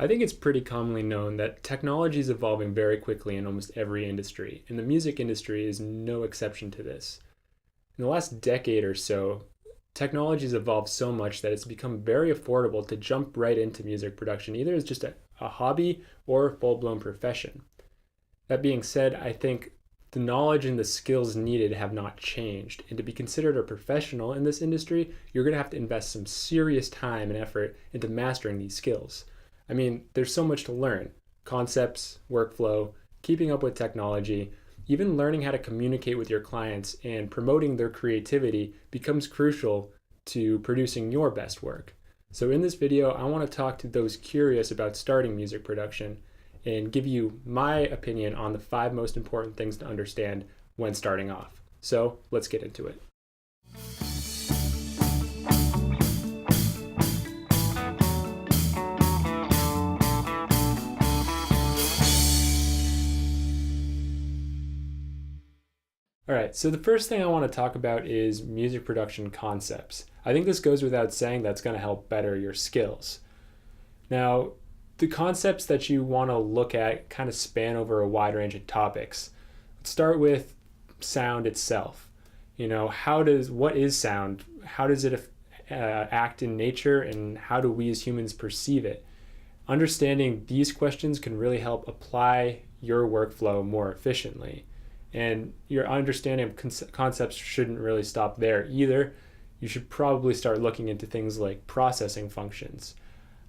I think it's pretty commonly known that technology is evolving very quickly in almost every industry, and the music industry is no exception to this. In the last decade or so, technology has evolved so much that it's become very affordable to jump right into music production, either as just a hobby or a full-blown profession. That being said, I think the knowledge and the skills needed have not changed, and to be considered a professional in this industry, you're going to have to invest some serious time and effort into mastering these skills. I mean, there's so much to learn: concepts, workflow, keeping up with technology, even learning how to communicate with your clients and promoting their creativity becomes crucial to producing your best work. So in this video, I want to talk to those curious about starting music production and give you my opinion on the 5 most important things to understand when starting off. So let's get into it. All right, so the first thing I want to talk about is music production concepts. I think this goes without saying that's going to help better your skills. Now, the concepts that you want to look at kind of span over a wide range of topics. Let's start with sound itself. What is sound? How does it act in nature, and how do we as humans perceive it? Understanding these questions can really help apply your workflow more efficiently. And your understanding of concepts shouldn't really stop there either. You should probably start looking into things like processing functions.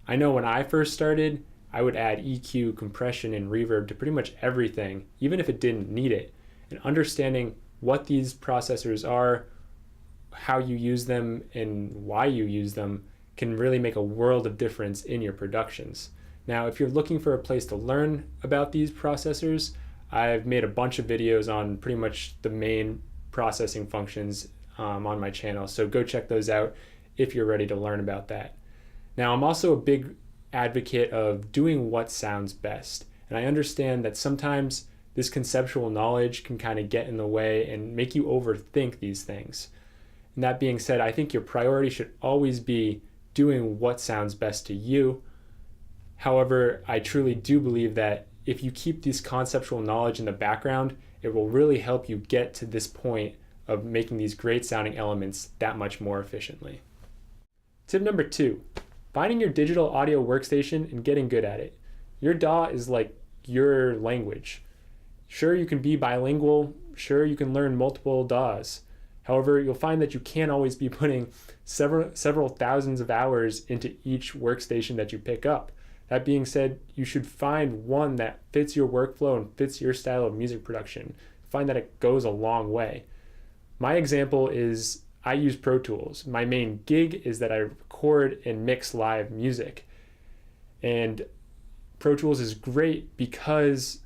I know when I first started, I would add EQ, compression, and reverb to pretty much everything, even if it didn't need it. And understanding what these processors are, how you use them, and why you use them can really make a world of difference in your productions. Now, if you're looking for a place to learn about these processors, I've made a bunch of videos on pretty much the main processing functions on my channel, so go check those out if you're ready to learn about that. Now, I'm also a big advocate of doing what sounds best, and I understand that sometimes this conceptual knowledge can kind of get in the way and make you overthink these things. And that being said, I think your priority should always be doing what sounds best to you. However, I truly do believe that if you keep this conceptual knowledge in the background, it will really help you get to this point of making these great sounding elements that much more efficiently. Tip number 2, finding your digital audio workstation and getting good at it. Your DAW is like your language. Sure, you can be bilingual. Sure, you can learn multiple DAWs. However, you'll find that you can't always be putting several thousands of hours into each workstation that you pick up. That being said, you should find one that fits your workflow and fits your style of music production. Find that it goes a long way. My example is I use Pro Tools. My main gig is that I record and mix live music. And Pro Tools is great because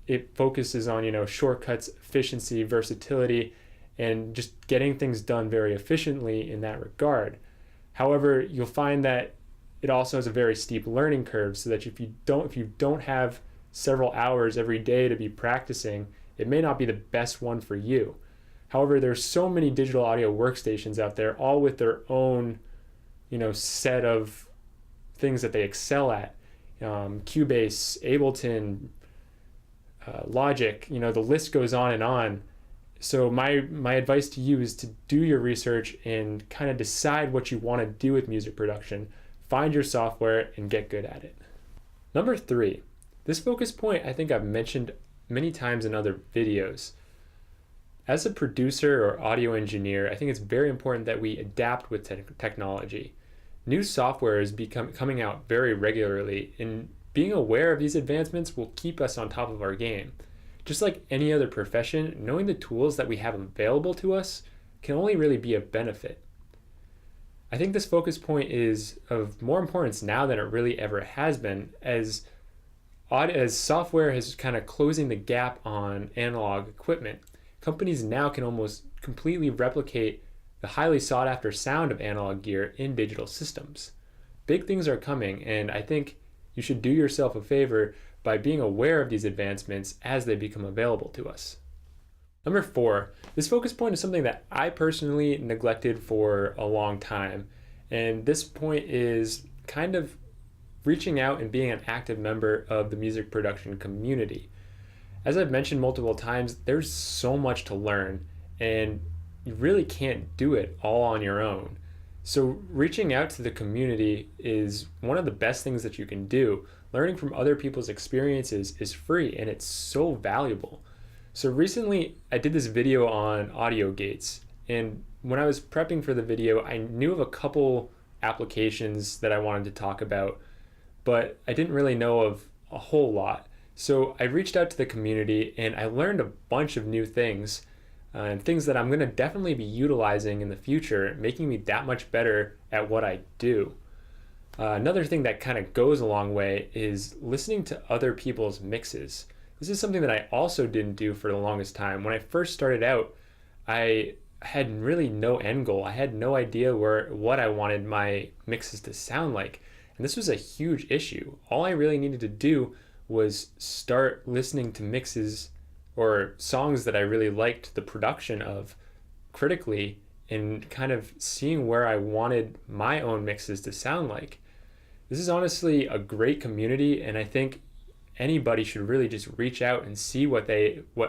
it focuses on, shortcuts, efficiency, versatility, and just getting things done very efficiently in that regard. However, you'll find that it also has a very steep learning curve, so that if you don't have several hours every day to be practicing, it may not be the best one for you. However, there's so many digital audio workstations out there, all with their own, set of things that they excel at. Cubase, Ableton, Logic, the list goes on and on. So my advice to you is to do your research and kind of decide what you want to do with music production. Find your software and get good at it. Number 3, this focus point I think I've mentioned many times in other videos. As a producer or audio engineer, I think it's very important that we adapt with technology. New software is coming out very regularly, and being aware of these advancements will keep us on top of our game. Just like any other profession, knowing the tools that we have available to us can only really be a benefit. I think this focus point is of more importance now than it really ever has been, as software is kind of closing the gap on analog equipment. Companies now can almost completely replicate the highly sought after sound of analog gear in digital systems. Big things are coming, and I think you should do yourself a favor by being aware of these advancements as they become available to us. Number 4, this focus point is something that I personally neglected for a long time. And this point is kind of reaching out and being an active member of the music production community. As I've mentioned multiple times, there's so much to learn, and you really can't do it all on your own. So reaching out to the community is one of the best things that you can do. Learning from other people's experiences is free and it's so valuable. So recently I did this video on audio gates, and when I was prepping for the video, I knew of a couple applications that I wanted to talk about, but I didn't really know of a whole lot. So I reached out to the community and I learned a bunch of new things. And things that I'm going to definitely be utilizing in the future, making me that much better at what I do. Another thing that kind of goes a long way is listening to other people's mixes. This is something that I also didn't do for the longest time. When I first started out, I had really no end goal. I had no idea what I wanted my mixes to sound like. And this was a huge issue. All I really needed to do was start listening to mixes or songs that I really liked the production of critically, and kind of seeing where I wanted my own mixes to sound like. This is honestly a great community, and I think anybody should really just reach out and see what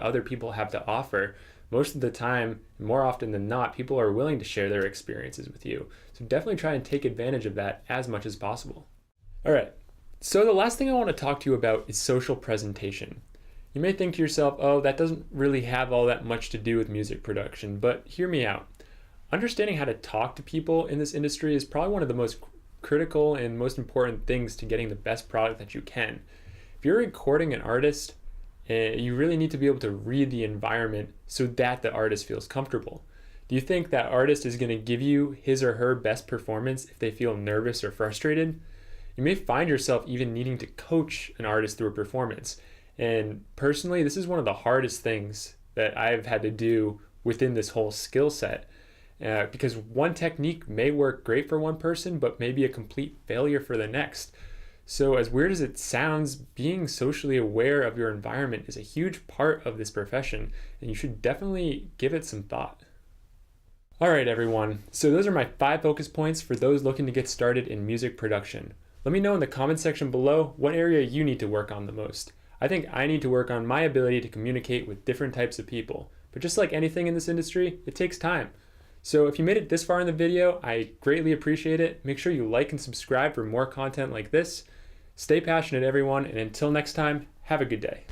other people have to offer. Most of the time, more often than not, people are willing to share their experiences with you. So definitely try and take advantage of that as much as possible. All right, so the last thing I want to talk to you about is social presentation. You may think to yourself, oh, that doesn't really have all that much to do with music production, but hear me out. Understanding how to talk to people in this industry is probably one of the most critical and most important things to getting the best product that you can. If you're recording an artist, you really need to be able to read the environment so that the artist feels comfortable. Do you think that artist is going to give you his or her best performance if they feel nervous or frustrated? You may find yourself even needing to coach an artist through a performance. And personally, this is one of the hardest things that I've had to do within this whole skill set, because one technique may work great for one person, but may be a complete failure for the next. So as weird as it sounds, being socially aware of your environment is a huge part of this profession, and you should definitely give it some thought. All right, everyone. So those are my 5 focus points for those looking to get started in music production. Let me know in the comment section below what area you need to work on the most. I think I need to work on my ability to communicate with different types of people. But just like anything in this industry, it takes time. So if you made it this far in the video, I greatly appreciate it. Make sure you like and subscribe for more content like this. Stay passionate, everyone, and until next time, have a good day.